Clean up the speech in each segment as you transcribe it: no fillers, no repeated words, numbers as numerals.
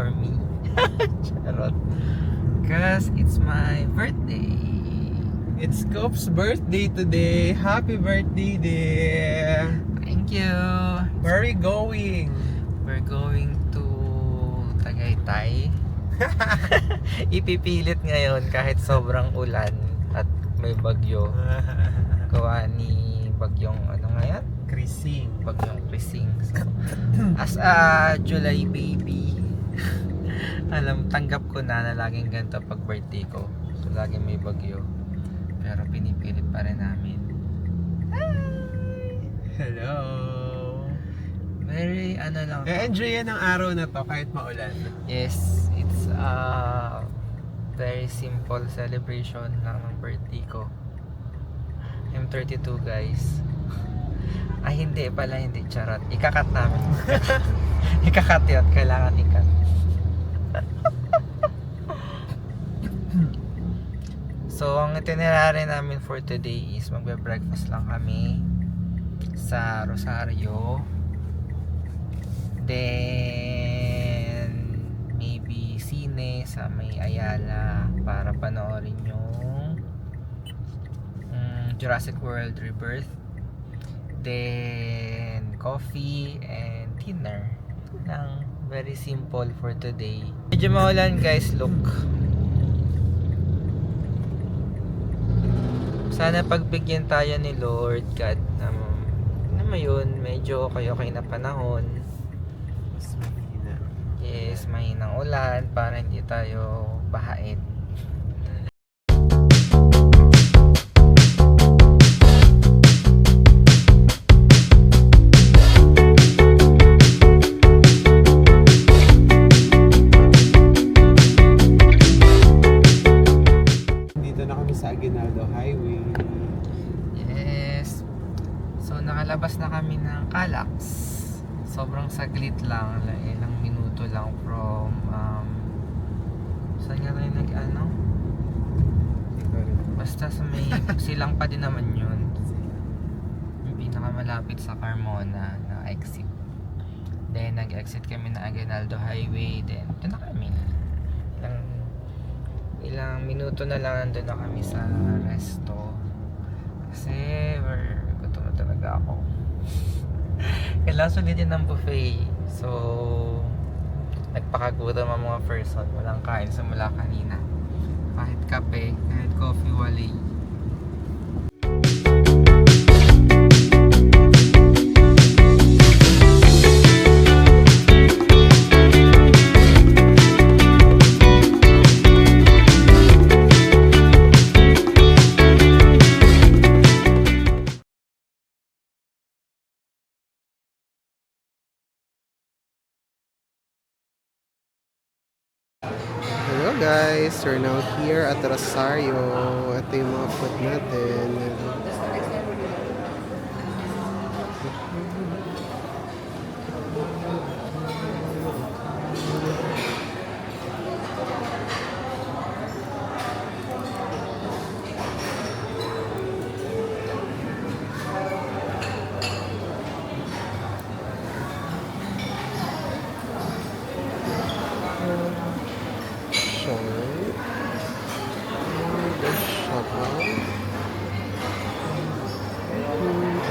for me. Charot. Cause it's my birthday. It's Kop's birthday today. Happy birthday, dear. Thank you. Where are we going? We're going to Tagaytay. Ipipilit ngayon kahit sobrang ulan at may bagyo. Gawa ni bagyong ano nga yan? Krising. Bagyong Krising. So, as a July baby, tanggap ko na laging ganito pag birthday ko. So laging may bagyo. Pero pinipilit pa rin namin. Hello. Very lang. Enjoy yan ang araw na to kahit maulan. Yes, it's a very simple celebration lang ng birthday ko. I'm 32 guys. Ay hindi pala, hindi, charot. Ikakat namin. Ikakat yun, kailangan ikat. So ang itinerary namin for today is magbe-breakfast lang kami sa Rosario. Then maybe sine sa may Ayala para panoorin yung Jurassic World Rebirth. Then coffee and dinner lang. Very simple for today. Medyo maulan guys, look. Sana pagbigyan tayo ni Lord God na yun, medyo okay na panahon. Mas mahina. Yes, mahinang ulan para hindi tayo bahain. Dito na kami sa Aguinaldo Highway. Yes. So nakalabas na kami ng Calax. Sobrang saglit lang, ilang minuto lang from saan nga tayo basta sa may silang pa din naman yun. Yung pinakamalapit sa Carmona na exit. Then nag-exit kami na Aguinaldo Highway. Then ito na kami. Ilang minuto na lang nandun na kami sa resto. Kasi gutom na talaga ako. Kailangan sulitin ng buffet. So nagpakagutom ang mga person. Walang kain simula kanina. Kahit kape, kahit coffee, wali. Hello guys, we're now here at Rosario. Ito yung mga food natin.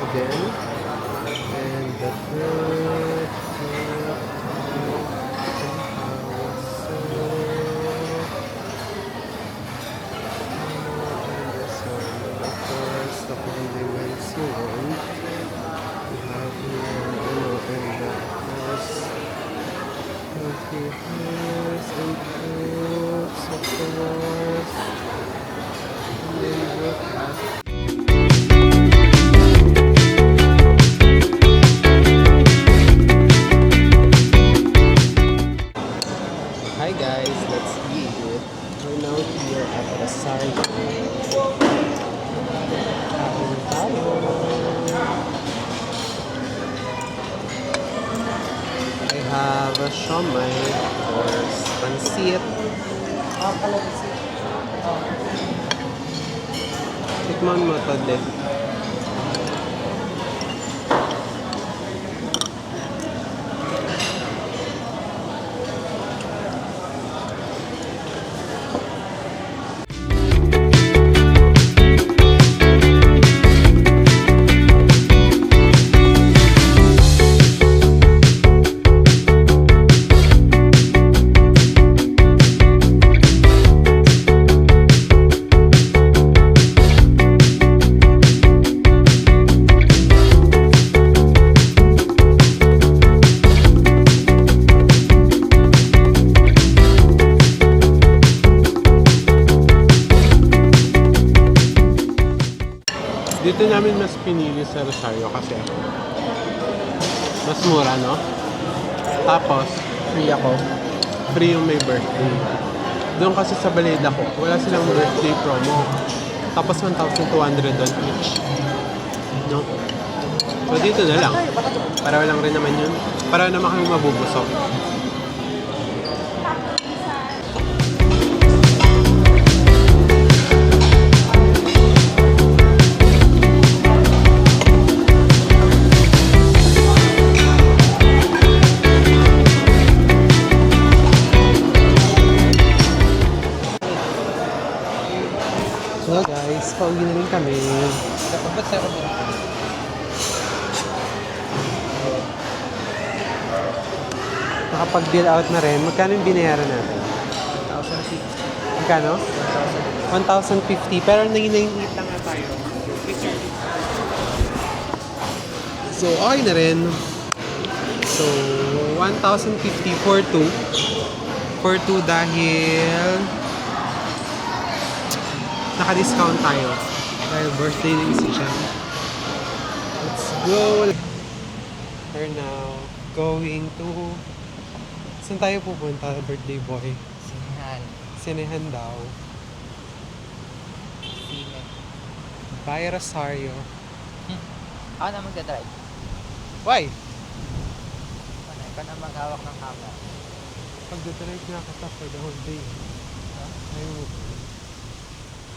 Again, and the food, of course, the condiments you want. We have here, and of course, vegetables and fruits, of course. And then we'll have Hi guys, let's eat. We're now here at Rosario. I have a siomai or pancit. Tikman mo to din. Dito namin mas pinili sa Rosario kasi mas mura, no? Tapos, Free ako. free yung may birthday. Doon kasi sa Baleda ko, wala silang birthday promo. Tapos 1,200 doon each. No? So dito na lang. Para lang rin naman yun. Para naman kami mabubusok. So guys, pauwi na rin kami. Dapat sa ako. Nakapag-bill out na rin. Magkano yung binayaran natin? 1,050. Magkano? 1,050. Pero nag-98 lang na tayo. So, okay na rin. So, 1,050 for 2. For 2 dahil naka-discount tayo. Dahil birthday na isa siya. Let's go! We're now going to... Saan tayo pupunta, birthday boy? Sinihan. Sinehan daw. Sine. By Rosario. Ako na magdadrive. Why? Ikaw na maghawak ng camera. Pagdadrive nga kita for the whole day. Ayaw mo.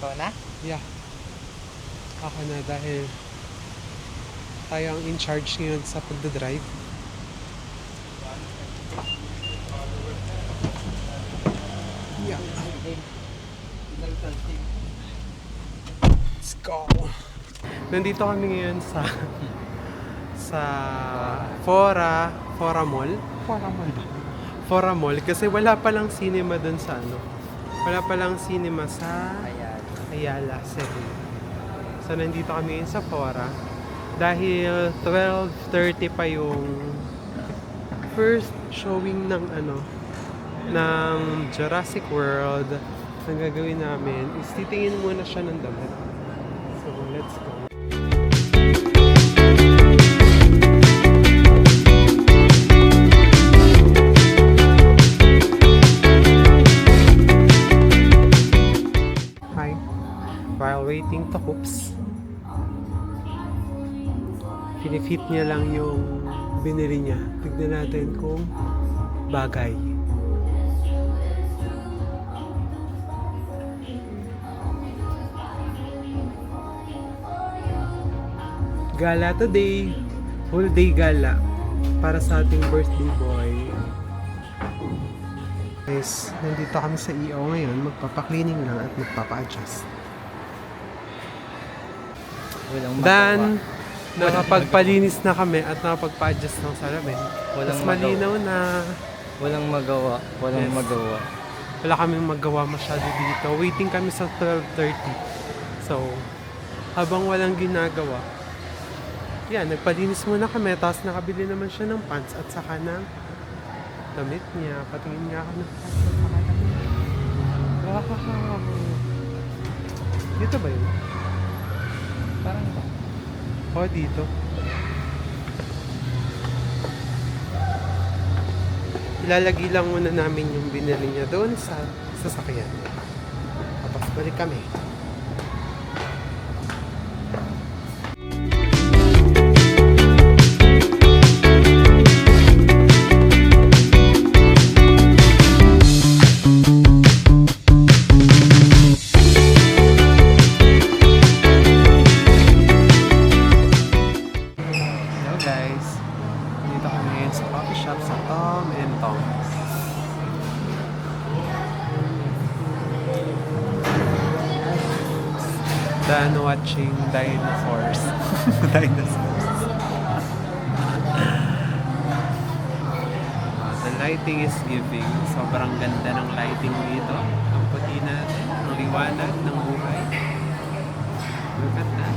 Ikaw na? Yeah. Ako na dahil tayo ang in charge ngayon sa pagdadrive. Yeah. Let's go. Nandito kami ngayon sa Fora Mall. Fora Mall kasi wala palang cinema dun sa ano. Wala palang cinema sa Ayan. Ayala City. So nandito kami ngayon sa Fora dahil 12:30 pa yung first showing ng ng Jurassic World. Ang gagawin namin is titingin muna siya ng damit. So let's go. Hi. While waiting to coops, pinifit niya lang yung binili niya. Tignan natin kung bagay. Gala today. Whole day gala. Para sa ating birthday boy. Guys, nandito kami sa EO ngayon. Magpapa-cleaning lang at magpapa-adjust. Walang Dan, nakapagpalinis na kami at nakapagpa-adjust ng salamin. Walang Mas malinaw na Walang magawa. Walang Yes. magawa. wala kaming magawa masyado dito. Waiting kami sa 12:30. So, habang walang ginagawa, yan, nagpalinis muna kami. Tapos nakabili naman siya ng pants at saka ng damit niya. Patingin nga ako ng pants at saka damit. Wow! Dito ba yun? Parang ito. O, dito. Ilalagay lang muna namin yung binili niya doon sa sasakyan. Tapos balik kami. Hello guys. Dito kami ngayon sa coffee shop sa Tom and Tom. Done watching dinosaurs. Dinosaurs. The lighting is giving. Sobrang ganda ng lighting dito. Ang puti natin. Ang liwanag ng buhay. Look at that.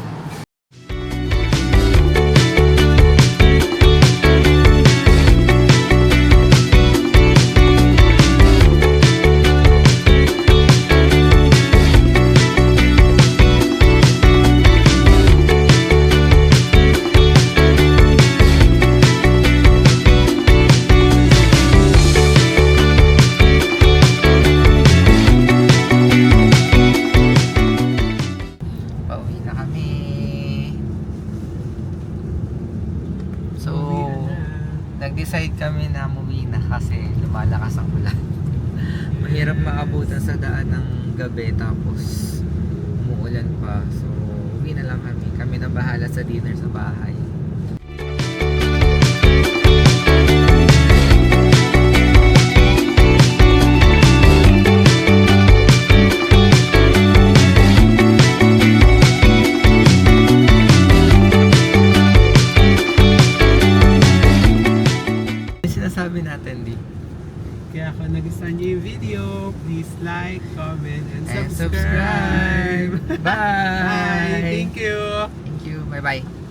nag-decide kami na umuwi na kasi lumalakas ang ulan. Mahirap maabutan sa daan ng gabi tapos umuulan pa. So, uwi na lang kami. Kami na bahala sa dinner sa bahay. Ano sinasabi natin, Di? Kaya kung nagustuhan niyo yung video, please like, comment, and And subscribe. subscribe. Bye! Bye! Thank you! Thank you. Bye-bye.